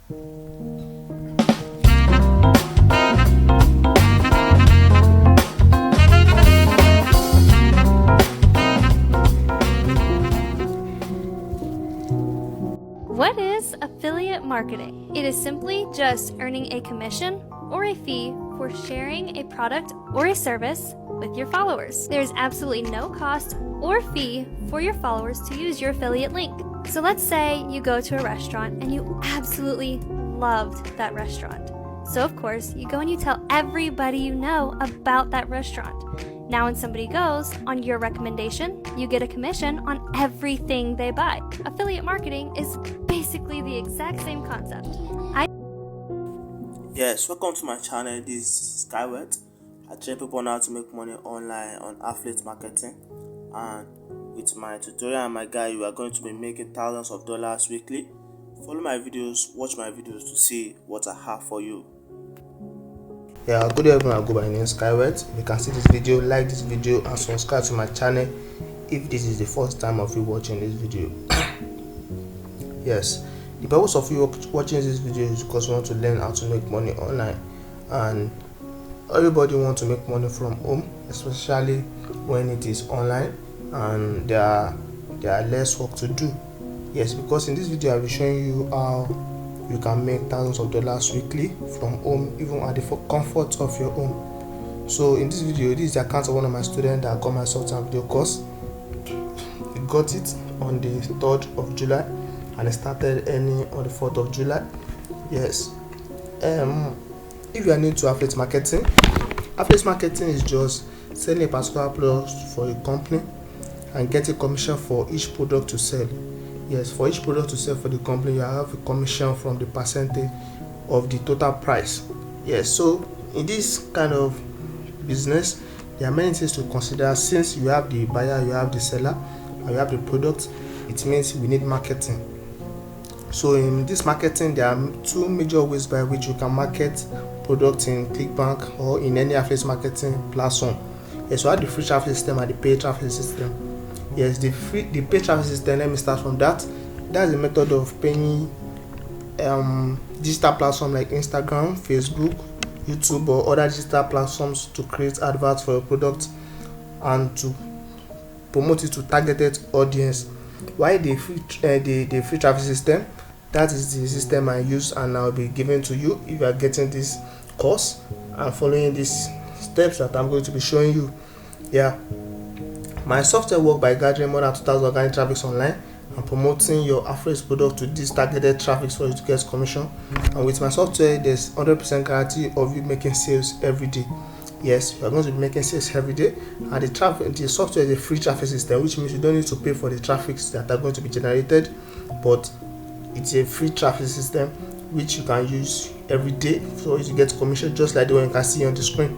What is affiliate marketing? It is simply just earning a commission or a fee for sharing a product or a service with your followers. There is absolutely no cost or fee for your followers to use your affiliate link. So let's say you go to a restaurant and you absolutely loved that restaurant. So of course, you go and you tell everybody you know about that restaurant. Now when somebody goes on your recommendation, you get a commission on everything they buy. Affiliate marketing is basically the exact same concept. Yes, welcome to my channel. This is Skyward. I train people on how to make money online on affiliate marketing, and with my tutorial and my guide, you are going to be making thousands of dollars weekly. Follow my videos, watch my videos to see what I have for you. Yeah, good day everyone. I go by name Skyward. If you can see this video, like this video and subscribe to my channel if this is the first time of you watching this video. Yes, the purpose of you watching this video is because you want to learn how to make money online, and everybody wants to make money from home, especially when it is online and there are less work to do. Yes, because in this video I'll be showing you how you can make thousands of dollars weekly from home, even at the comfort of your home. So in this video, this is the account of one of my students that got my software and video course. He got it on the 3rd of July and I started earning on the 4th of July. Yes. If you are new to affiliate marketing is just selling a particular product for a company and get a commission for each product to sell. Yes, for each product to sell for the company, you have a commission from the percentage of the total price. Yes, so in this kind of business, there are many things to consider. Since you have the buyer, you have the seller, and you have the product, it means we need marketing. So in this marketing, there are two major ways by which you can market products in ClickBank or in any affiliate marketing platform. Yes, you have the free traffic system and the paid traffic system. Yes, the paid traffic system, let me start from that. That's the method of paying digital platforms like Instagram, Facebook, YouTube, or other digital platforms to create adverts for your product and to promote it to targeted audience. While the free traffic system, that is the system I use and I'll be giving to you if you are getting this course and following these steps that I'm going to be showing you. Yeah. My software works by gathering more than 2,000 organic traffic online and promoting your affiliate product to this targeted traffic for you to get commission. And with my software, there's 100% guarantee of you making sales every day. Yes, you are going to be making sales every day. And the software is a free traffic system, which means you don't need to pay for the traffic that are going to be generated, but it's a free traffic system which you can use every day so you get commission, just like the one you can see on the screen.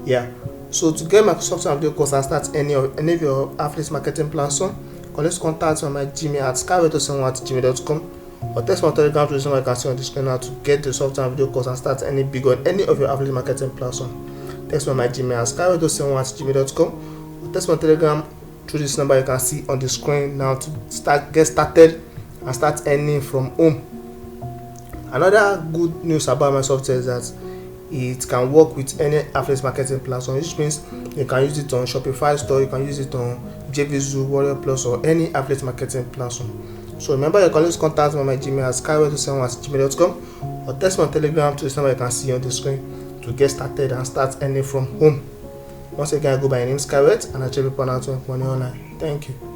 Yeah. So to get my software and video course and start any of your affiliate marketing plans on, let's contact me on my Gmail at skyward271@gmail.com or text my Telegram to the number you can see on the screen now to get the software and video course and start any big on any of your affiliate marketing plans on. Text me on my Gmail at skyward271@gmail.com or text my Telegram through this number you can see on the screen now to get started and start earning from home. Another good news about my software is that it can work with any affiliate marketing platform, which means you can use it on Shopify store, you can use it on JVZoo, Warrior Plus, or any affiliate marketing platform. So remember, you can always contact me on my Gmail at skyward271@gmail.com or text me on Telegram to the number you can see on the screen to get started and start earning from home. Once again, I go by my name Skyward and I train people on how to make money online. Thank you.